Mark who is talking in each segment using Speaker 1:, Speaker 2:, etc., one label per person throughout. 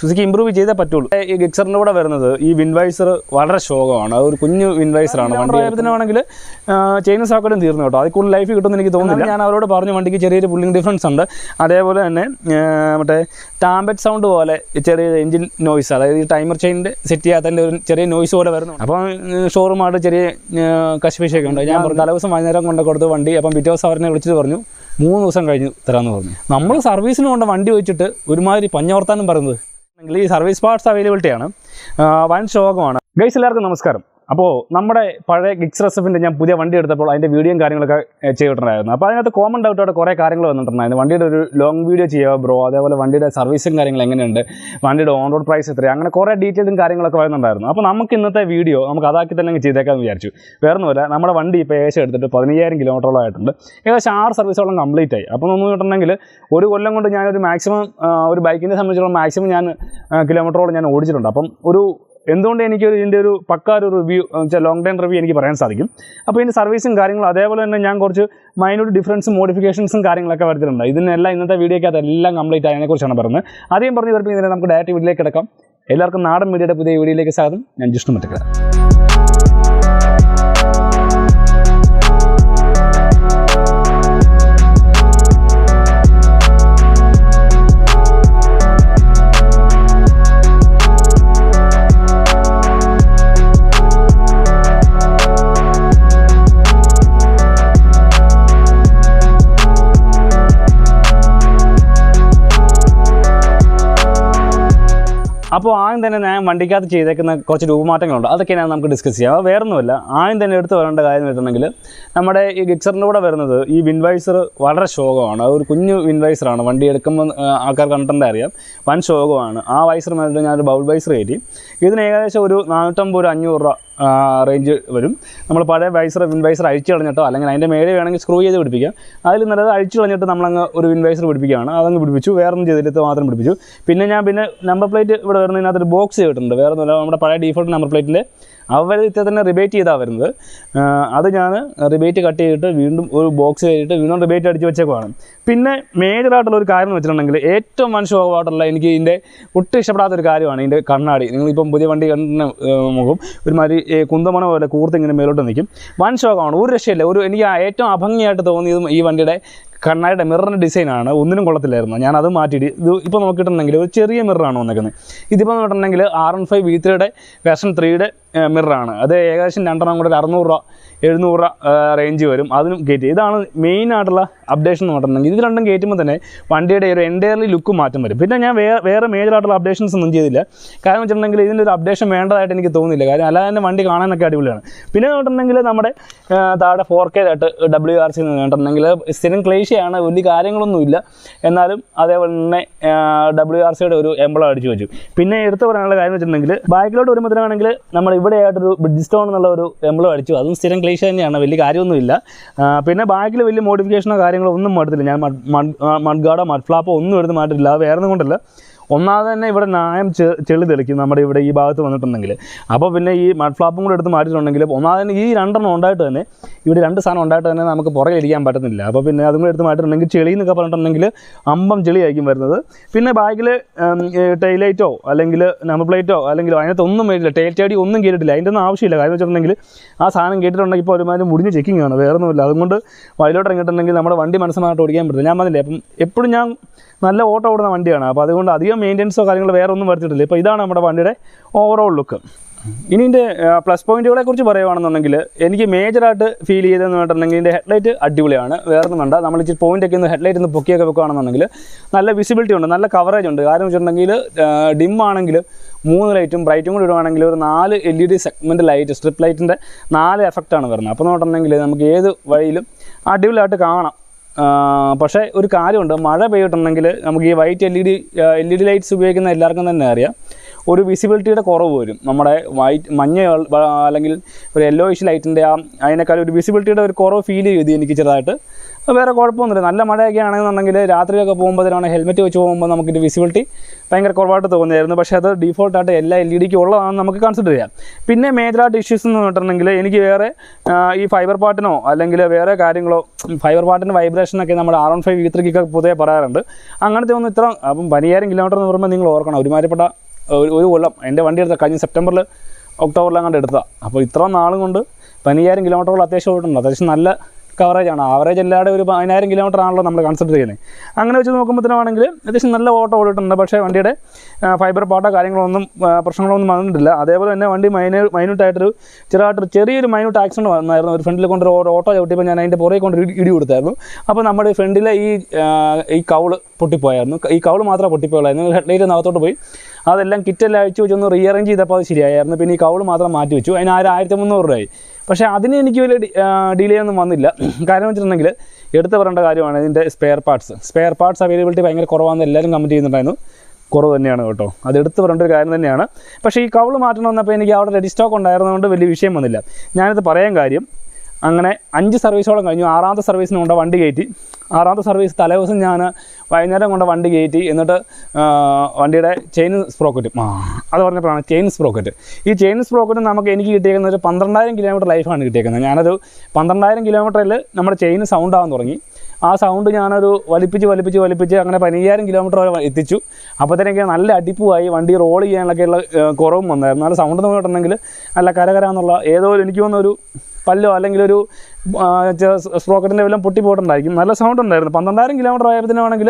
Speaker 1: Suzuki improve ചെയ്തേ പറ്റുള്ളൂ. ഈ ഗിക്സറിൻ്റെ കൂടെ വരുന്നത് ഈ വിൻവൈസർ വളരെ ശോകമാണ്. ഒരു കുഞ്ഞു വിൻവൈസറാണ്. വണ്ടിയാണെങ്കിൽ ചെയിൻ സോക്കറ്റും തീർന്നു കേട്ടോ. അതിൽ കൂടുതൽ ലൈഫ് കിട്ടുമെന്ന് എനിക്ക് തോന്നുന്നില്ല. ഞാൻ അവരോട് പറഞ്ഞു വണ്ടിക്ക് ചെറിയൊരു പുള്ളിങ് ഡിഫറൻസ് ഉണ്ട്. അതേപോലെ തന്നെ മറ്റേ ടാമ്പറ്റ് സൗണ്ട് പോലെ ചെറിയ എഞ്ചിൻ നോയ്സ്, അതായത് ഈ ടൈമർ ചെയിനിൻ്റെ സെറ്റ് ചെയ്യാത്തതിൻ്റെ ഒരു ചെറിയ നോയ്സ് പോലെ വരുന്നു. അപ്പം ഷോറൂമായിട്ട് ചെറിയ കശപിശയൊക്കെ ഉണ്ട്. ഞാൻ പറഞ്ഞു തലേദിവസം വൈകുന്നേരം കൊണ്ട് കൊടുത്ത് വണ്ടി. അപ്പം പിറ്റേ ദിവസം അവരെ വിളിച്ചിട്ട് പറഞ്ഞു 3 ദിവസം കഴിഞ്ഞ് തരാമെന്ന് പറഞ്ഞു. നമ്മൾ സർവീസിന് കൊണ്ട് വണ്ടി വെച്ചിട്ട് ഒരുമാതിരി പഞ്ഞവർത്താനം പറയുന്നത്. ഈ സർവീസ് പാർട്സ് അവൈലബിലിറ്റിയാണ് വൻ ശോകമാണ്. ഗൈസ്, എല്ലാവർക്കും നമസ്കാരം. അപ്പോൾ നമ്മുടെ പഴയ ഗിക്സർ എസ്എഫിൻ്റെ ഞാൻ പുതിയ വണ്ടി എടുത്തപ്പോൾ അതിൻ്റെ വീഡിയോയും കാര്യങ്ങളൊക്കെ ചെയ്തിട്ടുണ്ടായിരുന്നു. അപ്പോൾ അതിനകത്ത് കോമൺ ഡൗട്ടോടെ കുറേ കാര്യങ്ങൾ വന്നിട്ടുണ്ടായിരുന്നു. വണ്ടിയുടെ ഒരു ലോങ് വീഡിയോ ചെയ്യുക ബ്രോ, അതേപോലെ വണ്ടിയുടെ സർവീസും കാര്യങ്ങൾ എങ്ങനെയുണ്ട്, വണ്ടിയുടെ ഓൺ റോഡ് പ്രൈസ് എത്രയാണ്, അങ്ങനെ കുറേ ഡീറ്റെയിലും കാര്യങ്ങളൊക്കെ വരുന്നുണ്ടായിരുന്നു. അപ്പോൾ നമുക്ക് ഇന്നത്തെ വീഡിയോ നമുക്ക് അതാക്കി തന്നെ ചെയ്തേക്കാമെന്ന് വിചാരിച്ചു. വേറൊന്നുമില്ല, നമ്മുടെ വണ്ടി ഇപ്പോൾ ഏകദേശം എടുത്തിട്ട് 15,000 കിലോമീറ്ററോളം ആയിട്ടുണ്ട്. ഏകദേശം 6 സർവീസോളം കംപ്ലീറ്റ് ആയി. അപ്പോൾ ഒന്ന് കിട്ടണമെങ്കിൽ ഒരു കൊല്ലം കൊണ്ട് ഞാനൊരു മാക്സിമം ഒരു ബൈക്കിനെ സംബന്ധിച്ചിടത്തോളം മാക്സിമം ഞാൻ കിലോമീറ്ററോളം ഞാൻ ഓടിച്ചിട്ടുണ്ട്. അപ്പം എന്തുകൊണ്ട് എനിക്ക് ഇതിൻ്റെ ഒരു പക്കാ ഒരു റിവ്യൂ ലോങ് ടൈം റിവ്യൂ എനിക്ക് പറയാൻ സാധിക്കും. അപ്പോൾ ഇതിൻ്റെ സർവീസും കാര്യങ്ങളും അതേപോലെ തന്നെ ഞാൻ കുറച്ച് മൈന്യൂട്ട് ഡിഫറൻസും മോഡിഫിക്കേഷൻസും കാര്യങ്ങളൊക്കെ വരുത്തിട്ടുണ്ട്. ഇതിനെല്ലാം ഇന്നത്തെ വീഡിയോയ്ക്കകത്ത് എല്ലാം കംപ്ലീറ്റ് അതിനെക്കുറിച്ചാണ് പറയുന്നത്. ആദ്യം പറഞ്ഞു വരുമ്പോൾ ഇതിനെ നമുക്ക് ഡയറക്റ്റ് വീഡിയോയിലേക്ക് കിടക്കാം. എല്ലാവർക്കും നാടൻ മീഡിയയുടെ പുതിയ വീഡിയോയിലേക്ക് സ്വാഗതം. ഞാൻ ജിഷ്ണു മറ്റക്കര. അപ്പോൾ ആദ്യം തന്നെ ഞാൻ വണ്ടിക്കകത്ത് ചെയ്തേക്കുന്ന കുറച്ച് രൂപമാറ്റങ്ങളുണ്ട്. അതൊക്കെയാണ് നമുക്ക് ഡിസ്കസ് ചെയ്യാം. അത് വേറൊന്നുമില്ല, ആദ്യം തന്നെ എടുത്ത് വരേണ്ട കാര്യം വെച്ചിട്ടുണ്ടെങ്കിൽ നമ്മുടെ ഈ ഗിക്സറിൻ്റെ കൂടെ വരുന്നത് ഈ വിൻവൈസർ വളരെ ശോകമാണ്. ഒരു കുഞ്ഞു വിൻവൈസറാണ്. വണ്ടി എടുക്കുമ്പോൾ ആൾക്കാർ കണ്ടിട്ടുണ്ടെങ്കിൽ അറിയാം, വൻ ശോകമാണ്. ആ വൈസർ മേടിച്ച് ഞാനൊരു ബൗൾ വൈസർ കയറ്റി. ഇതിന് ഏകദേശം ഒരു 450-500 രൂപ റേഞ്ച് വരും. നമ്മൾ പഴയ വിൻവൈസർ അഴിച്ചു കളഞ്ഞിട്ടോ അല്ലെങ്കിൽ അതിൻ്റെ മേലെ വേണമെങ്കിൽ സ്ക്രൂ ചെയ്ത് പിടിപ്പിക്കാം. അതിൽ നല്ലത് അഴിച്ചു കളഞ്ഞിട്ട് നമ്മളങ്ങ് ഒരു വിൻവൈസർ പിടിപ്പിക്കുകയാണ്. അതങ്ങ് പിടിപ്പിച്ചു, വേറൊന്നും ചെയ്തിട്ട് മാത്രം പിടിപ്പിച്ചു. പിന്നെ നമ്പർ പ്ലേറ്റ് ഇവിടെ വരുന്നതിനകത്തൊരു ബോക്സ് ചെയ്തിട്ടുണ്ട്. വേറൊന്നുമില്ല, നമ്മുടെ പഴയ ഡീഫോൾട്ട് നമ്പർ പ്ലേറ്റിൽ അവർ ഇത്ര തന്നെ റിബേറ്റ് ചെയ്താണ് വരുന്നത്. അത് ഞാൻ റിബേറ്റ് കട്ട് ചെയ്തിട്ട് വീണ്ടും ഒരു ബോക്സ് ചെയ്തിട്ട് വീണ്ടും റിബേറ്റ് അടിച്ച് വെച്ചേക്കുവാണ്. പിന്നെ മേജറായിട്ടുള്ള ഒരു കാര്യം എന്ന് വെച്ചിട്ടുണ്ടെങ്കിൽ ഏറ്റവും വൻ ശോകമായിട്ടുള്ള എനിക്ക് ഇതിൻ്റെ ഒട്ടും ഇഷ്ടപ്പെടാത്തൊരു കാര്യമാണ് ഇതിൻ്റെ കണ്ണാടി. നിങ്ങളിപ്പം പുതിയ വണ്ടി കണ്ടിട്ട് നോക്കും, ഒരുമാതിരി കുന്തമണ പോലെ കൂർത്തിങ്ങനെ മേലോട്ട് നിൽക്കും. വൻ ശോകമാണ്, ഒരു രക്ഷയില്ല. എനിക്ക് ഏറ്റവും അഭംഗിയായിട്ട് തോന്നിയതും ഈ വണ്ടിയുടെ കണ്ണാടിയുടെ മിററിൻ്റെ ഡിസൈനാണ്. ഒന്നിനും കൊള്ളത്തില്ലായിരുന്നു. ഞാനത് മാറ്റിയിട്ട് ഇത് ഇപ്പോൾ നോക്കിയിട്ടുണ്ടെങ്കിൽ ഒരു ചെറിയ മിററാണ് വന്നേക്കുന്നത്. ഇതിപ്പോൾ നോക്കിയിട്ടുണ്ടെങ്കിൽ R15 V3 വേർഷൻ 3 മിററാണ്. അത് ഏകദേശം 2 കൂടെ 600-700 റേഞ്ച് വരും. അതിനും കയറ്റി. ഇതാണ് മെയിനായിട്ടുള്ള അപ്ഡേഷൻ എന്ന് പറഞ്ഞിട്ടുണ്ടെങ്കിൽ. ഇത് രണ്ടും കയറ്റുമ്പോൾ തന്നെ വണ്ടിയുടെ ഒരു എൻറ്റയർലി ലുക്ക് മാറ്റം വരും. പിന്നെ ഞാൻ വേറെ മേജറായിട്ടുള്ള അപ്ഡേഷൻസ് ഒന്നും ചെയ്തില്ല. കാരണം വെച്ചിട്ടുണ്ടെങ്കിൽ ഇതിൻ്റെ ഒരു അപ്ഡേഷൻ വേണ്ടതായിട്ട് എനിക്ക് തോന്നുന്നില്ല. കാര്യം അല്ലാതെ തന്നെ വണ്ടി കാണാനൊക്കെ അടിപൊളിയാണ്. പിന്നെ നോക്കിയിട്ടുണ്ടെങ്കിൽ നമ്മുടെ താഴെ 4K ആയിട്ട് WRC നോക്കിയിട്ടുണ്ടെങ്കിൽ സ്ഥിരം ക്ലേശയാണ്, വലിയ കാര്യങ്ങളൊന്നുമില്ല. എന്നാലും അതേപോലെ തന്നെ WRCയുടെ ഒരു എംബ്ലം അടിച്ചു വെച്ചു. പിന്നെ എടുത്ത് പറയാനുള്ള കാര്യം വെച്ചിട്ടുണ്ടെങ്കിൽ ബാക്കിലോട്ട് വരുമ്പോഴാണെങ്കിൽ നമ്മൾ ഇവിടെ ആയിട്ടൊരു ബ്രിഡ്ജ് സ്റ്റോൺ എന്നുള്ള ഒരു എംബ്ലം അടിച്ചു. അതും സ്ഥിരം ക്ലേശ തന്നെയാണ്, വലിയ കാര്യമൊന്നുമില്ല. പിന്നെ ബാക്കിൽ വലിയ മോഡിഫിക്കേഷനോ കാര്യങ്ങളോ ഒന്നും എടുത്തില്ല. ഞാൻ മഡ് ഗാർഡോ മഡ് ഫ്ലാപ്പോ ഒന്നും എടുത്ത് മാറ്റിട്ടില്ല. അത് വേറെ ഒന്നും കൊണ്ടല്ല, ഒന്നാമത് തന്നെ ഇവിടെ നായം ചെളി തെളിക്കും നമ്മുടെ ഇവിടെ ഈ ഭാഗത്ത് വന്നിട്ടുണ്ടെങ്കിൽ. അപ്പോൾ പിന്നെ ഈ മഡ് ഫ്ലാപ്പും കൂടെ എടുത്ത് മാറ്റിയിട്ടുണ്ടെങ്കിൽ ഒന്നാമത് തന്നെ ഈ 2 ഉണ്ടായിട്ട് തന്നെ ഇവിടെ 2 സാധനം ഉണ്ടായിട്ട് തന്നെ നമുക്ക് പുറകിലിരിക്കാൻ പറ്റുന്നില്ല. അപ്പോൾ പിന്നെ അതും കൂടെ എടുത്ത് മാറ്റിയിട്ടുണ്ടെങ്കിൽ ചെളി എന്നൊക്കെ പറഞ്ഞിട്ടുണ്ടെങ്കിൽ അമ്പം ചെളിയായിരിക്കും വരുന്നത്. പിന്നെ ബാക്കിൽ ടൈലൈറ്റോ അല്ലെങ്കിൽ നമ്പർ പ്ലേറ്റോ അല്ലെങ്കിൽ അതിനകത്തൊന്നും വരില്ല, ടൈൽ ടേടി ഒന്നും കേട്ടിട്ടില്ല. അതിൻ്റെ ഒന്നും ആവശ്യമില്ല. കാര്യം വെച്ചിട്ടുണ്ടെങ്കിൽ ആ സാധനം കേട്ടിട്ടുണ്ടെങ്കിൽ ഇപ്പോൾ ഒരുമാതിരി മുടിഞ്ഞ് ചെക്കിംഗ് ആണ്, വേറെ ഒന്നുമില്ല. അതുകൊണ്ട് വയലോട്ട് ഇറങ്ങിയിട്ടുണ്ടെങ്കിൽ നമ്മുടെ വണ്ടി മനസ്സമായിട്ട് ഓടിക്കാൻ പറ്റില്ല. ഞാൻ പറഞ്ഞില്ലേ, അപ്പം എപ്പോഴും ഞാൻ നല്ല ഓട്ടം ഓടുന്ന വണ്ടിയാണ്. അപ്പോൾ അതുകൊണ്ട് അധികം മെയിൻ്റെനൻസോ കാര്യങ്ങളോ വേറെ ഒന്നും വരുത്തിയിട്ടില്ല. ഇപ്പോൾ ഇതാണ് നമ്മുടെ വണ്ടിയുടെ ഓവറോൾ ലുക്ക്. ഇനി ഇതിൻ്റെ പ്ലസ് പോയിൻറ്റുകളെ കുറിച്ച് പറയുകയാണെന്നുണ്ടെങ്കിൽ എനിക്ക് മേജറായിട്ട് ഫീൽ ചെയ്തതെന്ന് പറഞ്ഞിട്ടുണ്ടെങ്കിൽ ഇതിൻ്റെ ഹെഡ്ലൈറ്റ് അടിപൊളിയാണ്. വേറെ ഒന്നും വേണ്ട, നമ്മൾ ഇച്ചിരി പോയിൻ്റൊക്കെ ഒന്ന് ഹെഡ്ലൈറ്റ് ഒന്ന് പൊക്കിയൊക്കെ വെക്കുകയാണെന്നുണ്ടെങ്കിൽ നല്ല വിസിബിലിറ്റി ഉണ്ട്, നല്ല കവറേജ് ഉണ്ട്. കാരണം വെച്ചിട്ടുണ്ടെങ്കിൽ ഡിം ആണെങ്കിൽ 3 ലൈറ്റും ബ്രൈറ്റും കൂടി ഇടുകയാണെങ്കിൽ ഒരു 4 LED സെഗ്മെൻറ്റ് ലൈറ്റ്, സ്ട്രിപ്പ് ലൈറ്റിൻ്റെ 4 എഫക്റ്റാണ് വരുന്നത്. അപ്പോൾ നോട്ടുണ്ടെങ്കിൽ നമുക്ക് ഏത് വഴിയിലും അടിപൊളിയായിട്ട് കാണാം. പക്ഷേ ഒരു കാര്യമുണ്ട്, മഴ പെയ്തിട്ടുണ്ടെങ്കിൽ നമുക്ക് ഈ വൈറ്റ് LED ലൈറ്റ്സ് ഉപയോഗിക്കുന്ന എല്ലാവർക്കും തന്നെ അറിയാം, ഒരു വിസിബിലിറ്റിയുടെ കുറവ് വരും. നമ്മുടെ മഞ്ഞ അല്ലെങ്കിൽ ഒരു യെല്ലോയിഷ് ലൈറ്റിൻ്റെ അതിനേക്കാൾ ഒരു വിസിബിലിറ്റിയുടെ ഒരു കുറവ് ഫീൽ ചെയ്തു എനിക്ക് ചെറുതായിട്ട്. വേറെ കുഴപ്പമൊന്നുമില്ല. നല്ല മഴയൊക്കെ ആണെന്നുണ്ടെങ്കിൽ രാത്രിയൊക്കെ പോകുമ്പോഴാണ് ഹെൽമെറ്റ് വെച്ച് പോകുമ്പോൾ നമുക്കിത് വിസിബിലിറ്റി ഭയങ്കര കുറവായിട്ട് തോന്നിയായിരുന്നു. പക്ഷേ അത് ഡീഫോൾട്ടായിട്ട് എല്ലാ LED-ക്കും ഉള്ളതാണെന്ന് നമുക്ക് കൺസിഡർ ചെയ്യാം. പിന്നെ മേജറായിട്ട് ഇഷ്യൂസ് എന്ന് പറഞ്ഞിട്ടുണ്ടെങ്കിൽ എനിക്ക് വേറെ ഈ ഫൈബർ പാർട്ടിനോ അല്ലെങ്കിൽ വേറെ കാര്യങ്ങളോ, ഫൈബർ പാർട്ടിൻ്റെ വൈബ്രേഷനൊക്കെ നമ്മുടെ R15 V3 പൊതുവെ പറയാറുണ്ട്. അങ്ങനത്തെ ഒന്നും ഇത്ര അപ്പം 10,000 കിലോമീറ്റർ എന്ന് പറയുമ്പോൾ നിങ്ങൾ ഓർക്കണം, ഒരുമാതിരിപ്പെട്ട ഒരു കൊല്ലം എൻ്റെ വണ്ടി എടുത്ത കഴിഞ്ഞ സെപ്റ്റംബറിൽ ഒക്ടോബറിലങ്ങാണ്ട് എടുത്തതാണ്. അപ്പോൾ ഇത്ര നാളും കൊണ്ട് 10,000 കിലോമീറ്ററുകൾ അത്യാവശ്യം ഓടുന്നുണ്ട്. അത്യാവശ്യം നല്ല കവറേജാണ്. ആവറേജ് എല്ലാവരുടെ ഒരു 10,000 കിലോമീറ്റർ ആണല്ലോ നമ്മൾ കൺസിഡർ ചെയ്യുന്നത്. അങ്ങനെ വെച്ച് നോക്കുമ്പോഴത്തേനാണെങ്കിൽ അത്യാവശ്യം നല്ല ഓട്ടം ഓടിയിട്ടുണ്ട്. പക്ഷേ വണ്ടിയുടെ ഫൈബർ പാട്ടോ കാര്യങ്ങളൊന്നും പ്രശ്നങ്ങളൊന്നും വന്നിട്ടില്ല. അതേപോലെ തന്നെ വണ്ടി മൈന്യൂട്ടായിട്ടൊരു ചെറിയൊരു മൈന്യൂട്ട് ആക്സിഡൻറ്റ് വന്നായിരുന്നു. ഒരു ഫ്രണ്ടിൽ കൊണ്ട് ഓട്ടോ ചവിട്ടിയപ്പോൾ ഞാൻ അതിൻ്റെ പുറകെ കൊണ്ട് ഇടി കൊടുത്തായിരുന്നു. അപ്പോൾ നമ്മുടെ ഫ്രണ്ടിലെ ഈ കൗള് പൊട്ടിപ്പോയായിരുന്നു. ഈ കൗള് മാത്രമേ പൊട്ടിപ്പോയുള്ളായിരുന്നു. ഹെഡ്ലൈറ്റ് അകത്തോട്ട് പോയി അതെല്ലാം കിറ്റെല്ലാം അഴിച്ചു വെച്ചൊന്ന് റീഅറേഞ്ച് ചെയ്തപ്പോൾ അത് ശരിയായിരുന്നു. പിന്നെ ഈ കൗള് മാത്രം മാറ്റി വെച്ചു. അതിന് 1,300 രൂപയായി. പക്ഷേ അതിന് എനിക്ക് വലിയ ഡിലേ ഒന്നും വന്നില്ല. കാരണം വെച്ചിട്ടുണ്ടെങ്കിൽ എടുത്ത് പറയേണ്ട കാര്യമാണ് ഇതിൻ്റെ സ്പെയർ പാർട്സ് അവൈലബിലിറ്റി ഭയങ്കര കുറവാണെന്ന് എല്ലാവരും കമൻറ്റ് ചെയ്യുന്നുണ്ടായിരുന്നു. കുറവ് തന്നെയാണ് കേട്ടോ, അത് എടുത്ത് പറയേണ്ട ഒരു കാര്യം തന്നെയാണ്. പക്ഷേ ഈ കൗള് മാറ്റണം വന്നപ്പോൾ എനിക്ക് അവിടെ റെഡി സ്റ്റോക്ക് ഉണ്ടായിരുന്നതുകൊണ്ട് വലിയ വിഷയം വന്നില്ല. ഞാനിത് പറയാൻ കാര്യം, അങ്ങനെ 5 സർവീസോളം കഴിഞ്ഞു. 6ാമത്തെ സർവീസിന് കൊണ്ട് വണ്ടി കയറ്റി. 6ാമത്തെ സർവീസ് തലേദിവസം ഞാൻ വൈകുന്നേരം കൊണ്ട് വണ്ടി കയറ്റി. എന്നിട്ട് വണ്ടിയുടെ ചെയിൻ സ്പ്രോക്കറ്റും അത് പറഞ്ഞപ്പോഴാണ് ചെയിൻ സ്പ്രോക്കറ്റ്. ഈ ചെയിൻ സ്പ്രോക്കറ്റ് എനിക്ക് കിട്ടിയേക്കുന്നത് ഒരു 12,000 കിലോമീറ്റർ ലൈഫാണ് കിട്ടിയേക്കുന്നത്. ഞാനത് 12,000 കിലോമീറ്ററിൽ നമ്മുടെ ചെയിൻ സൗണ്ട് ആകാൻ തുടങ്ങി. ആ സൗണ്ട് ഞാനൊരു വലിപ്പിച്ച് അങ്ങനെ 10,000 കിലോമീറ്റർ വരെ എത്തിച്ചു. അപ്പോഴത്തേക്ക് നല്ല അടിപ്പുമായി വണ്ടി റോൾ ചെയ്യാനൊക്കെയുള്ള കുറവും വന്നായിരുന്നു. നല്ല സൗണ്ട് എന്ന് പറഞ്ഞിട്ടുണ്ടെങ്കിൽ നല്ല കരകരാന്നുള്ള ഏതോ എനിക്ക് തോന്നുന്നൊരു പല്ലോ അല്ലെങ്കിൽ ഒരു സ്പ്രോക്കറ്റിൻ്റെ എല്ലാം പൊട്ടിപ്പോയിട്ടുണ്ടായിരിക്കും. നല്ല സൗണ്ട് ഉണ്ടായിരുന്നു. 12,000 കിലോമീറ്റർ ആയപ്പോഴത്തേനാണെങ്കിൽ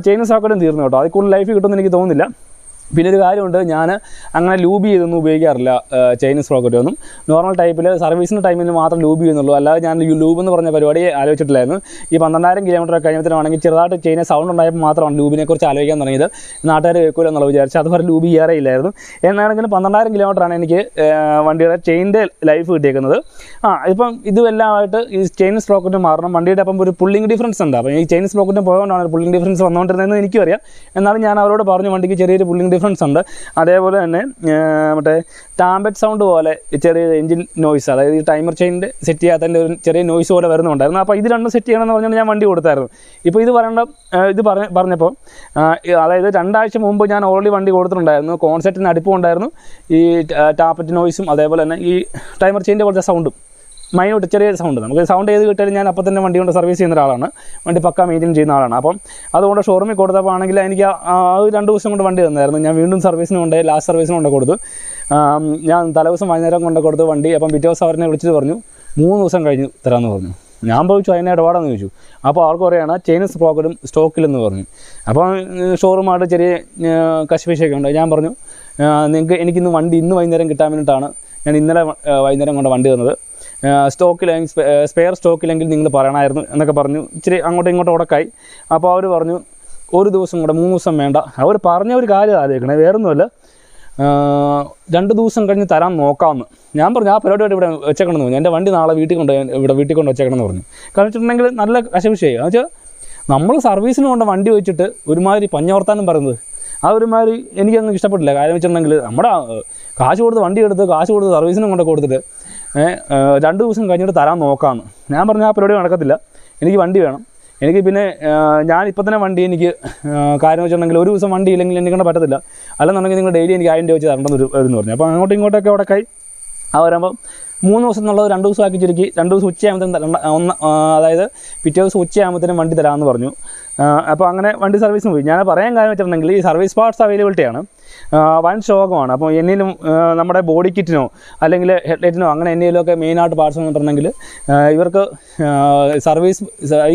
Speaker 1: ചെയിൻ സോക്കറ്റും തീർന്നു കേട്ടോ. അതിൽ കൂടുതൽ ലൈഫ് കിട്ടുമെന്ന് എനിക്ക് തോന്നുന്നില്ല. പിന്നെ ഒരു കാര്യമുണ്ട്, ഞാൻ അങ്ങനെ ലൂബ് ചെയ്തൊന്നും ഉപയോഗിക്കാറില്ല ചെയിൻ സ്പ്രോക്കറ്റൊന്നും. നോർമൽ ടൈപ്പിൽ സർവീസിൻ്റെ ടൈമിൽ മാത്രം ലൂബ് ചെയ്യുന്നുള്ളൂ. അല്ലാതെ ഞാൻ ലൂബ് എന്ന് പറഞ്ഞ പരിപാടി ആലോചിച്ചിട്ടില്ലായിരുന്നു. ഈ 12,000 കിലോമീറ്റർ കഴിയുമ്പോഴത്തേനാണെങ്കിൽ ചെറുതായിട്ട് ചെയിനെ സൗണ്ട് ഉണ്ടായപ്പോൾ മാത്രമാണ് ലൂബിനെക്കുറിച്ച് ആലോചിക്കാൻ തുടങ്ങിയത്. നാട്ടുകാർ കേൾക്കില്ല എന്നുള്ള വിചാരിച്ച് അതുവരെ ലൂബ് ചെയ്യാറേ ഇല്ലായിരുന്നു. എന്നാണെങ്കിലും 12,000 കിലോമീറ്ററാണ് എനിക്ക് വണ്ടിയുടെ ചെയിൻ്റെ ലൈഫ് കിട്ടിയേക്കുന്നത്. ഇപ്പം ഇതുമെല്ലാമായിട്ട് ഈ ചെയിൻ സ്പ്രോക്കറ്റ് മാറണം. വണ്ടിയുടെ അപ്പം ഒരു പുള്ളിങ് ഡിഫറൻസ് ഉണ്ട്. അപ്പം ഈ ചെയിൻ സ്പ്രോക്കറ്റിന് പോയതുകൊണ്ടാണ് പുള്ളിങ് ഡിഫറൻസ് വന്നുകൊണ്ടിരുന്നതെന്ന് എനിക്കും അറിയാം. എന്നാലും ഞാൻ അവരോട് പറഞ്ഞു വണ്ടിക്ക് ചെറിയൊരു പുള്ളിങ് ഡിഫറൻസ് ഉണ്ട്. അതേപോലെ തന്നെ മറ്റേ ടാമ്പറ്റ് സൗണ്ട് പോലെ ചെറിയ എഞ്ചിൻ നോയ്സ്, അതായത് ഈ ടൈമർ ചെയിനിൻ്റെ സെറ്റ് ചെയ്യാത്തതിൻ്റെ ഒരു ചെറിയ നോയ്സ് പോലെ വരുന്നുണ്ടായിരുന്നു. അപ്പോൾ ഇത് രണ്ടും സെറ്റ് ചെയ്യണമെന്ന് പറഞ്ഞാൽ ഞാൻ വണ്ടി കൊടുത്തായിരുന്നു. ഇപ്പോൾ ഇത് പറഞ്ഞപ്പോൾ അതായത് 2 ആഴ്ച മുമ്പ് ഞാൻ ഓൾറെഡി വണ്ടി കൊടുത്തിട്ടുണ്ടായിരുന്നു. കോൺസെപ്റ്റിന് അടുപ്പമുണ്ടായിരുന്നു. ഈ ടാപ്പറ്റ് നോയ്സും അതേപോലെ തന്നെ ഈ ടൈമർ ചെയിൻ്റെ പോലത്തെ സൗണ്ടും മൈനോട്ട് ചെറിയ സൗണ്ട്. നമുക്ക് സൗണ്ട് ചെയ്ത് കിട്ടിയാലും ഞാൻ അപ്പോൾ തന്നെ വണ്ടി കൊണ്ട് സർവീസ് ചെയ്യുന്ന ഒരാളാണ്. വണ്ടി പക്ക മെയിൻറ്റെയിൻ ചെയ്യുന്ന ആളാണ്. അപ്പം അതുകൊണ്ട് ഷോറൂമിൽ കൊടുത്തപ്പോൾ ആണെങ്കിൽ എനിക്ക് 2 ദിവസം കൊണ്ട് വണ്ടി തന്നായിരുന്നു. ഞാൻ വീണ്ടും സർവീസിന് കൊണ്ട് ലാസ്റ്റ് സർവീസിന് കൊണ്ട് കൊടുത്തു. ഞാൻ തലേദിവസം വൈകുന്നേരം കൊണ്ട് കൊടുത്തു വണ്ടി. അപ്പം പിറ്റേ ദിവസം അവരെ വിളിച്ചിട്ട് പറഞ്ഞു 3 ദിവസം കഴിഞ്ഞ് തരാമെന്ന് പറഞ്ഞു. ഞാൻ ചോദിച്ചു അതിനെ ഇടപാടെന്ന് ചോദിച്ചു. അപ്പോൾ അവർക്ക് പറയുകയാണ് ചെയിൻ സ്പ്രോക്കറ്റും സ്റ്റോക്കിലെന്ന് പറഞ്ഞു. അപ്പോൾ ഷോറൂമായിട്ട് ചെറിയ കശപിശയൊക്കെ ഉണ്ട്. ഞാൻ പറഞ്ഞു എനിക്കിന്ന് വണ്ടി ഇന്ന് വൈകുന്നേരം കിട്ടാൻ വേണ്ടിയിട്ടാണ് ഞാൻ ഇന്നലെ വൈകുന്നേരം കൊണ്ട് വണ്ടി തന്നത്. സ്റ്റോക്കില്ലെങ്കിൽ സ്പെയർ സ്റ്റോക്കില്ലെങ്കിൽ നിങ്ങൾ പറയണമായിരുന്നു എന്നൊക്കെ പറഞ്ഞു. ഇച്ചിരി അങ്ങോട്ടും ഇങ്ങോട്ടും ഉടക്കായി. അപ്പോൾ അവർ പറഞ്ഞു 1 ദിവസം കൂടെ, 3 ദിവസം വേണ്ട. അവർ പറഞ്ഞ ഒരു കാര്യം ആലോചിക്കണേ, വേറൊന്നുമല്ല, 2 ദിവസം കഴിഞ്ഞ് തരാൻ നോക്കാമെന്ന്. ഞാൻ പറഞ്ഞു ആ പരിപാടിയായിട്ട് ഇവിടെ വെച്ചേക്കണമെന്ന് പറഞ്ഞു. എൻ്റെ വണ്ടി നാളെ വീട്ടിൽ കൊണ്ട് വെച്ചേക്കണമെന്ന് പറഞ്ഞു. കാരണം വെച്ചിട്ടുണ്ടെങ്കിൽ നല്ല കശപിശയായി. എന്ന് വെച്ചാൽ നമ്മൾ സർവീസിന് കൊണ്ട് വണ്ടി വെച്ചിട്ട് ഒരുമാതിരി പഞ്ഞവർത്താനം പറയുന്നത് ഒരുമാതിരി എനിക്കങ്ങ് ഇഷ്ടപ്പെട്ടില്ല. കാര്യം വെച്ചിട്ടുണ്ടെങ്കിൽ നമ്മുടെ കാശ് കൊടുത്ത് വണ്ടി എടുത്ത് കാശ് കൊടുത്ത് സർവീസിനും കൊണ്ട് കൊടുത്തിട്ട് 2 ദിവസം കഴിഞ്ഞിട്ട് തരാൻ നോക്കാമെന്ന്. ഞാൻ പറഞ്ഞു ആ പരിപാടി നടക്കത്തില്ല, എനിക്ക് വണ്ടി വേണം. എനിക്ക് പിന്നെ ഞാനിപ്പോൾ തന്നെ വണ്ടി എനിക്ക് കാര്യം വെച്ചിട്ടുണ്ടെങ്കിൽ 1 ദിവസം വണ്ടി ഇല്ലെങ്കിൽ എനിക്കൊണ്ട് പറ്റത്തില്ല. അല്ലെന്നുണ്ടെങ്കിൽ നിങ്ങൾ ഡെയിലി എനിക്ക് 1000 രൂപ വെച്ച് തരേണ്ടെന്ന് പറഞ്ഞു. അപ്പോൾ അങ്ങോട്ടും ഇങ്ങോട്ടൊക്കെ ഉടക്കായി. വരുമ്പോൾ 3 ദിവസം എന്നുള്ളത് 2 ദിവസമാക്കി ചുരുക്കി 2 ദിവസം ഉച്ചയാകുമ്പോഴത്തേനും അതായത് പിറ്റേ ദിവസം ഉച്ചയാകുമ്പോഴത്തേനും വണ്ടി തരാമെന്ന് പറഞ്ഞു. അപ്പോൾ അങ്ങനെ വണ്ടി സർവീസിന് പോയി. ഞാൻ പറയാൻ കാര്യം വെച്ചിട്ടുണ്ടെങ്കിൽ ഈ സർവീസ് പാർട്സ് അവൈലബിലിറ്റിയാണ് വൻ ശോകമാണ്. അപ്പോൾ എന്നേലും നമ്മുടെ ബോഡി കിറ്റിനോ അല്ലെങ്കിൽ ഹെഡ്ലൈറ്റിനോ അങ്ങനെ എന്നേലുമൊക്കെ മെയിനായിട്ട് പാർട്സ് വന്നിട്ടുണ്ടെങ്കിൽ ഇവർക്ക് സർവീസ്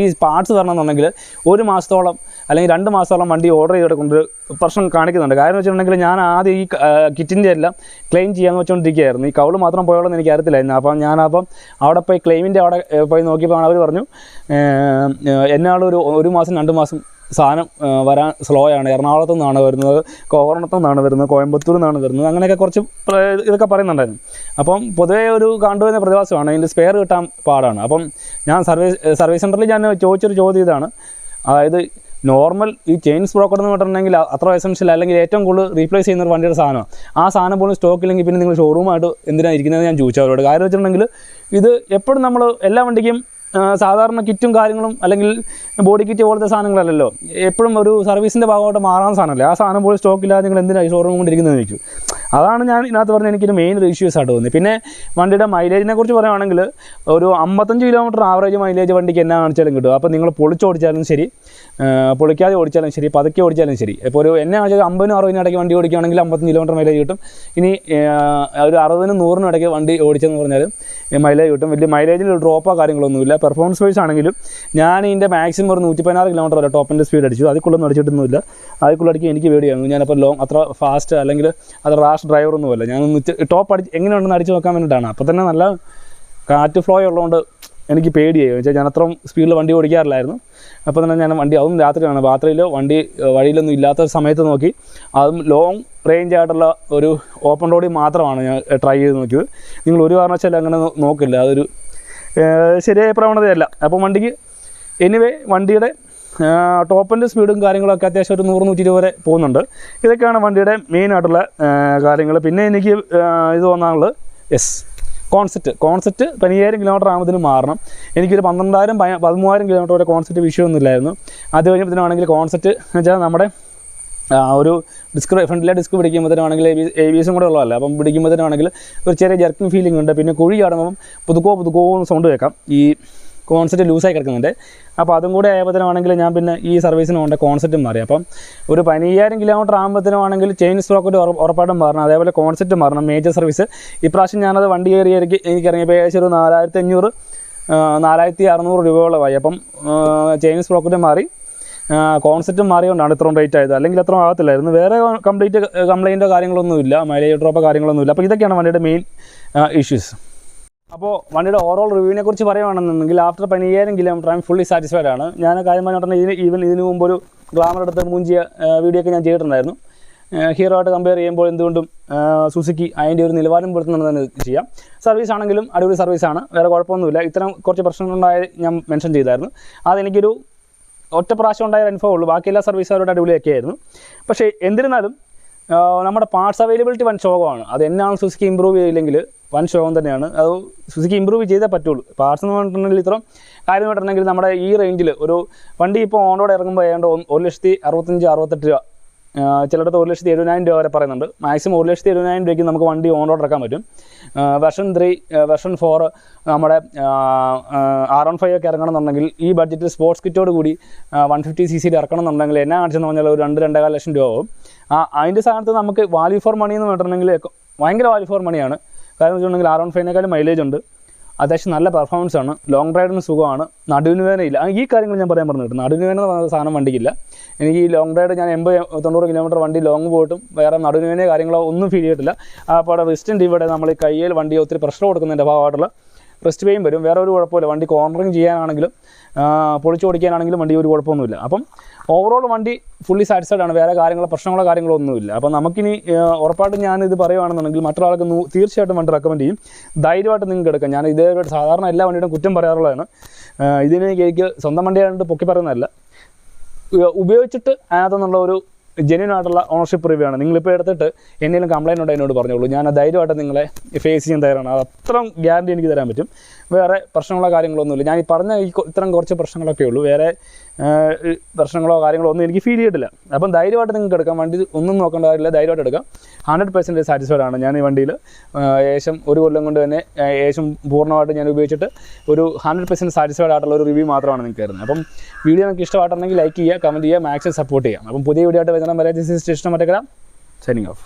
Speaker 1: ഈ പാർട്സ് തരണമെന്നുണ്ടെങ്കിൽ 1 മാസത്തോളം അല്ലെങ്കിൽ 2 മാസത്തോളം വണ്ടി ഓർഡർ ചെയ്തെടുക്കുന്നത് പ്രശ്നം കാണിക്കുന്നുണ്ട്. കാര്യം വെച്ചിട്ടുണ്ടെങ്കിൽ ഞാൻ ആദ്യം ഈ കിറ്റിൻ്റെ എല്ലാം ക്ലെയിം ചെയ്യാമെന്ന് വെച്ചുകൊണ്ടിരിക്കുകയായിരുന്നു. ഈ കൗള് മാത്രം പോയോളെന്ന് എനിക്ക് അറിയത്തില്ലായിരുന്നു. അപ്പം ഞാനപ്പം അവിടെ പോയി ക്ലെയിമിൻ്റെ അവിടെ പോയി നോക്കിയപ്പോൾ അവർ പറഞ്ഞു എന്നാളൊരു 1 മാസം 2 മാസം സാധനം വരാൻ സ്ലോ ആണ്. എറണാകുളത്തു നിന്നാണ് വരുന്നത്, കോവളത്തു നിന്നാണ് വരുന്നത്, കോയമ്പത്തൂരിൽ നിന്നാണ് വരുന്നത്, അങ്ങനെയൊക്കെ കുറച്ച് ഇതൊക്കെ പറയുന്നുണ്ടായിരുന്നു. അപ്പം പൊതുവേ ഒരു കണ്ടുവരുന്ന പ്രതിഭാസമാണ് ഇതിൻ്റെ സ്പെയർ കിട്ടാൻ പാടാണ്. അപ്പം ഞാൻ സർവീസ് സെൻറ്ററിൽ ഞാൻ ചോദിച്ചൊരു ചോദ്യം ഇതാണ്, അതായത് നോർമൽ ഈ ചെയിൻ സ്പ്രോക്കറ്റ് എന്ന് പറഞ്ഞിട്ടുണ്ടെങ്കിൽ അത്ര എസെൻഷ്യൽ അല്ലെങ്കിൽ ഏറ്റവും കൂടുതൽ റീപ്ലേസ് ചെയ്യുന്ന ഒരു വണ്ടിയുടെ സാധനമാണ്. ആ സാധനം പോലും സ്റ്റോക്കില്ലെങ്കിൽ പിന്നെ നിങ്ങൾ ഷോറൂമായിട്ട് എന്തിനാണ് ഇരിക്കുന്നത് ഞാൻ ചോദിച്ചു അവരോട്. കാര്യം വെച്ചിട്ടുണ്ടെങ്കിൽ ഇത് എപ്പോഴും നമ്മൾ എല്ലാ വണ്ടിക്കും സാധാരണ കിറ്റും കാര്യങ്ങളും അല്ലെങ്കിൽ ബോഡി കിറ്റ് പോലത്തെ സാധനങ്ങളല്ലല്ലോ, എപ്പോഴും ഒരു സർവീസിൻ്റെ ഭാഗമായിട്ട് മാറാൻ സാധനമല്ലേ. ആ സാധനം പോലും സ്റ്റോക്കില്ലാതെ നിങ്ങൾ എന്തിനാണ് ഷോറൂം കൊണ്ടിരിക്കുന്നതെന്ന് ചോദിച്ചു. അതാണ് ഞാൻ ഇതിനകത്ത് പറഞ്ഞത് എനിക്കൊരു മെയിൻ ഇഷ്യൂസ് ആയിട്ട് തോന്നി. പിന്നെ വണ്ടിയുടെ മൈലേജിനെ കുറിച്ച് പറയുകയാണെങ്കിൽ ഒരു 55 കിലോമീറ്റർ ആവറേജ് മൈലേജ് വണ്ടിക്ക് എന്നാ കാണിച്ചാലും കിട്ടും. അപ്പോൾ നിങ്ങൾ പൊളിച്ചോടിച്ചാലും ശരി, പൊളിക്കാതെ ഓടിച്ചാലും ശരി, പതുക്കെ ഓടിച്ചാലും ശരി. ഇപ്പോൾ ഒരു എന്നെ കാണിച്ചാൽ 50-60 ഇടയ്ക്ക് വണ്ടി ഓടിക്കുകയാണെങ്കിൽ 55 കിലോമീറ്റർ മൈലേജ് കിട്ടും. ഇനി ഒരു 60-100 ഇടയ്ക്ക് വണ്ടി ഓടിച്ചെന്ന് പറഞ്ഞാലും മൈലേജ് കിട്ടും. വലിയ മൈലേജിൽ ഡ്രോപ്പോ കാര്യങ്ങളൊന്നുമില്ല. പെർഫോമൻസ് വൈസ് ആണെങ്കിലും ഞാൻ ഇതിൻ്റെ മാക്സിമം ഒരു 116 കിലോമീറ്റർ വരെ ടോപ്പിൻ്റെ സ്പീഡ് അടിച്ചു. അതിക്കുള്ളൊന്നും അടിച്ചിട്ടൊന്നുമില്ല. അതിക്കുള്ളടിക്ക് എനിക്ക് പേടിയാണ്. ഞാനപ്പോൾ അത്ര ഫാസ്റ്റ് അല്ലെങ്കിൽ അത് റാഷ് ഡ്രൈവറൊന്നുമല്ല. ഞാനൊന്ന് ടോപ്പ് എങ്ങനെയുണ്ടെന്ന് അടിച്ച് നോക്കാൻ വേണ്ടിയിട്ടാണ്. അപ്പോൾ തന്നെ നല്ല കാറ്റ് ഫ്ലോ ഉള്ളതുകൊണ്ട് എനിക്ക് പേടിയായി. വെച്ചാൽ ഞാൻ അത്രയും സ്പീഡിൽ വണ്ടി ഓടിക്കാറില്ലായിരുന്നു. അപ്പോൾ തന്നെ ഞാൻ വണ്ടി അതും രാത്രിയാണ്, രാത്രിയിൽ വണ്ടി വഴിയിലൊന്നും ഇല്ലാത്ത സമയത്ത് നോക്കി, അതും ലോങ് റേഞ്ച് ആയിട്ടുള്ള ഒരു ഓപ്പൺ റോഡിൽ മാത്രമാണ് ഞാൻ ട്രൈ ചെയ്ത് നോക്കിയത്. നിങ്ങൾ ഒരു കാരണവശാലും അങ്ങനെ നോക്കില്ല, അതൊരു ശരിയായ പ്രവണതയല്ല. അപ്പോൾ വണ്ടിക്ക് എനിവേ വണ്ടിയുടെ ടോപ്പിൻ്റെ സ്പീഡും കാര്യങ്ങളൊക്കെ അത്യാവശ്യം ഒരു 100-120 വരെ പോകുന്നുണ്ട്. ഇതൊക്കെയാണ് വണ്ടിയുടെ മെയിനായിട്ടുള്ള കാര്യങ്ങൾ. പിന്നെ എനിക്ക് ഇത് തോന്നാനുള്ളത് കോൺസെപ്റ്റ് 15,000 കിലോമീറ്റർ ആകുന്നതിന് മാറണം. എനിക്കൊരു 12,000-13,000 കിലോമീറ്റർ വരെ കോൺസെപ്റ്റ് വിഷയമൊന്നുമില്ലായിരുന്നു. അത് കഴിഞ്ഞപ്പോഴത്തേനാണെങ്കിൽ കോൺസെപ്റ്റ് എന്ന് വെച്ചാൽ നമ്മുടെ ഒരു ഫ്രണ്ടിലെ ഡിസ്ക് പിടിക്കുമ്പോഴത്തേനാണെങ്കിൽ ABS കൂടെ ഉള്ളതല്ല. അപ്പം പിടിക്കുമ്പോഴത്തേനാണെങ്കിൽ ഒരു ചെറിയ ജർക്കിങ് ഫീലിംഗ് ഉണ്ട്. പിന്നെ കുഴി ചാടുമ്പം പുതുക്കോ സൗണ്ട് കേൾക്കാം, ഈ കോൺസെപ്റ്റ് ലൂസായി കിടക്കുന്നുണ്ട്. അപ്പോൾ അതും കൂടെ ആയപ്പോഴത്തേനാണെങ്കിൽ ഞാൻ പിന്നെ ഈ സർവീസിന് കൊണ്ട് കോൺസെപ്റ്റും മാറി. അപ്പം ഒരു 15,000 കിലോമീറ്റർ ആകുമ്പോഴത്തേനാണെങ്കിൽ ചെയിൻ സ്പ്രോക്കറ്റ് ഉറപ്പായിട്ടും മാറണം. അതേപോലെ കോൺസെപ്റ്റ് മാറണം. മേജർ സർവീസ് ഇപ്രാവശ്യം ഞാനത് വണ്ടി എനിക്ക് ഇറങ്ങിയപ്പോൾ ഏകദേശം ഒരു 4,500-4,600 രൂപയോളമായി. അപ്പം ചെയിൻ സ്പ്രോക്കറ്റ് മാറി, കോൺസെപ്റ്റും മാറിയോണ്ടാണ് ഇത്രയും റേറ്റ് ആയത്. അല്ലെങ്കിൽ അത്രയും ആകത്തില്ലായിരുന്നു. വേറെ കംപ്ലയിൻറ്റോ കാര്യങ്ങളൊന്നുമില്ല, മൈലേജ് ഡ്രോപ്പോ കാര്യങ്ങളൊന്നുമില്ല. അപ്പോൾ ഇതൊക്കെയാണ് വണ്ടിയുടെ മെയിൻ ഇഷ്യൂസ്. അപ്പോൾ വണ്ടിയുടെ ഓവറോൾ റിവ്യൂവിനെ കുറിച്ച് പറയുകയാണെന്നുണ്ടെങ്കിൽ after 15,000 kilometre I M fully satisfied ആണ്. ഞാൻ കാര്യം പറഞ്ഞിട്ടുണ്ടെങ്കിൽ ഇതിന് മുമ്പ് ഒരു ഗ്ലാമർ എടുത്ത് മൂഞ്ചിയ വീഡിയോ ഒക്കെ ഞാൻ ചെയ്തിട്ടുണ്ടായിരുന്നു. ഹീറോ ആയിട്ട് കമ്പയർ ചെയ്യുമ്പോൾ എന്തുകൊണ്ടും സുസുക്കി അതിൻ്റെ ഒരു നിലവാരം പുലർത്തുന്നത് തന്നെ ചെയ്യാം. സർവീസ് ആണെങ്കിലും അടിപൊളി സർവീസാണ്, വേറെ കുഴപ്പമൊന്നുമില്ല. ഇത്തരം കുറച്ച് പ്രശ്നങ്ങളുണ്ടായ ഞാൻ മെൻഷൻ ചെയ്തായിരുന്നു. അതെനിക്കൊരു ഒറ്റ പ്രാവശ്യം ഉണ്ടായ അനുഭവം ഉള്ളൂ. ബാക്കി എല്ലാ സർവീസും അവരുടെ അടിപൊളിയൊക്കെ ആയിരുന്നു. പക്ഷേ എന്നിരുന്നാലും നമ്മുടെ പാർട്സ് അവൈലബിലിറ്റി വൻ ശോകമാണ്. അത് എന്നാണ് സുസുക്കി ഇമ്പ്രൂവ് ചെയ്തില്ലെങ്കിൽ വൻ ശോകം തന്നെയാണ്. അത് സുസുക്കി ഇമ്പ്രൂവ് ചെയ്തേ പറ്റുള്ളൂ. പാർട്സ് എന്ന് പറഞ്ഞിട്ടുണ്ടെങ്കിൽ ഇത്രയും കാര്യമായിട്ടുണ്ടെങ്കിൽ നമ്മുടെ ഈ റേഞ്ചിൽ ഒരു വണ്ടി ഇപ്പോൾ ഓണോടെ ഇറങ്ങുമ്പോൾ ഏതാണ്ട് 1,65,000-1,68,000 രൂപ, ചിലയിടത്ത് 1,70,000 രൂപ വരെ പറയുന്നുണ്ട്. മാക്സിമം 1,70,000 രൂപയ്ക്ക് നമുക്ക് വണ്ടി ഓണോടെ ഇറക്കാൻ പറ്റും. വെർഷൻ 3, വെർഷൻ 4 നമ്മുടെ R15 ഒക്കെ ഇറങ്ങണമെന്നുണ്ടെങ്കിൽ ഈ ബഡ്ജറ്റിൽ സ്പോർട്സ് കിറ്റോട് കൂടി 150cc ഇറക്കണമെന്നുണ്ടെങ്കിൽ എന്നാ കാണിച്ചെന്ന് പറഞ്ഞാൽ ഒരു 2-2.5 ലക്ഷം രൂപ ആവും. അതിൻ്റെ സ്ഥാനത്ത് നമുക്ക് വാല്യൂ ഫോർ മണി എന്ന് പറഞ്ഞിട്ടുണ്ടെങ്കിൽ ഭയങ്കര വാല്യൂ ഫോർ മണിയാണ്. കാരണം വെച്ചിട്ടുണ്ടെങ്കിൽ R15 മൈലേജ് ഉണ്ട്, അത്യാവശ്യം നല്ല പെർഫോമൻസ് ആണ്, ലോങ് റൈഡിന് സുഖമാണ്, നടുവിന് വേദനയില്ല. ഈ കാര്യങ്ങൾ ഞാൻ പറയാൻ പറഞ്ഞിട്ട് നടുവിന് വേദന പറഞ്ഞ സാധനം വണ്ടിക്കില്ല. എനിക്ക് ഈ ലോങ് റൈഡ് ഞാൻ 80-90 കിലോമീറ്റർ വണ്ടി ലോങ് പോയിട്ടും വേറെ നടുവിന് വേദന കാര്യങ്ങളോ ഒന്നും ഫീൽ ചെയ്തിട്ടില്ല. അപ്പോൾ അവിടെ റിസ്റ്റിൻ്റെ ഇവിടെ നമ്മൾ ഈ കയ്യിൽ വണ്ടി ഒത്തിരി പ്രഷർ കൊടുക്കുന്നതിൻ്റെ ഭാഗമായിട്ടുള്ള റിസ്റ്റ് പെയിൻ വരും. വേറെ ഒരു കുഴപ്പമില്ല. വണ്ടി കോർണറിങ് ചെയ്യാനാണെങ്കിലും പൊളിച്ചോടിക്കാനാണെങ്കിലും വണ്ടി ഒരു കുഴപ്പമൊന്നുമില്ല. അപ്പം ഓവറോൾ വണ്ടി ഫുള്ളി സാറ്റിസ്ഫൈഡ് ആണ്. വേറെ പ്രശ്നങ്ങളോ കാര്യങ്ങളോ ഒന്നുമില്ല. അപ്പം നമുക്കിനി ഉറപ്പായിട്ടും ഞാനിത് പറയുകയാണെന്നുണ്ടെങ്കിൽ മറ്റൊരാൾക്ക് തീർച്ചയായിട്ടും വണ്ടി റെക്കമെൻഡ് ചെയ്യും. ധൈര്യമായിട്ട് നിങ്ങൾക്ക് എടുക്കാം. ഞാൻ ഇതേപോലെ സാധാരണ എല്ലാ വണ്ടിയുടെയും കുറ്റം പറയാറുള്ളതാണ്. ഇതിന് എനിക്ക് സ്വന്തം വണ്ടിയായിട്ട് പൊക്കി പറയുന്നതല്ല, ഉപയോഗിച്ചിട്ട് അതിനകത്തുനിന്നുള്ള ഒരു ജെന്യൂൻ ആയിട്ടുള്ള ഓണർഷിപ്പ് റിവ്യൂ ആണ്. നിങ്ങളിപ്പോൾ എടുത്തിട്ട് എന്തെങ്കിലും കംപ്ലയിൻ്റ് ഉണ്ടോ എന്നോട് പറഞ്ഞോളൂ. ഞാൻ ധൈര്യമായിട്ട് നിങ്ങളെ ഫേസ് ചെയ്യാൻ തയ്യാറാണ്. അത് അത്രയും ഗ്യാരണ്ടി എനിക്ക് തരാൻ പറ്റും. വേറെ പ്രശ്നങ്ങളോ കാര്യങ്ങളൊന്നുമില്ല. ഞാൻ ഈ പറഞ്ഞ ഇത്തരം കുറച്ച് പ്രശ്നങ്ങളൊക്കെ ഉള്ളൂ. വേറെ പ്രശ്നങ്ങളോ കാര്യങ്ങളോ ഒന്നും എനിക്ക് ഫീൽ ചെയ്തിട്ടില്ല. അപ്പം ധൈര്യമായിട്ട് നിങ്ങൾക്ക് എടുക്കാം. വണ്ടി ഒന്നും നോക്കേണ്ട കാര്യമില്ല, ധൈര്യമായിട്ട് എടുക്കാം. 100% സാറ്റിസ്ഫൈഡ് ആണ് ഞാൻ ഈ വണ്ടിയിൽ. ഏകദേശം ഒരു കൊല്ലം കൊണ്ട് തന്നെ ഏകദേശം പൂർണ്ണമായിട്ട് ഞാൻ ഉപയോഗിച്ചിട്ട് ഒരു 100% സാറ്റിസ്ഫൈഡ് ആയിട്ടുള്ള ഒരു റിവ്യൂ മാത്രമാണ് നിങ്ങൾക്ക് തരുന്നത്. അപ്പം വീഡിയോ നിങ്ങൾക്ക് ഇഷ്ടമായിട്ടുണ്ടെങ്കിൽ ലൈക്ക് ചെയ്യുക, കമൻറ്റ് ചെയ്യുക, മാക്സിമം സപ്പോർട്ട് ചെയ്യാം. അപ്പം പുതിയ വീഡിയോ ആയിട്ട് വരുന്ന വരെ ദിസ് ഈസ് സ്റ്റേഷൻ മറ്റേ സൈനിങ് ഓഫ്.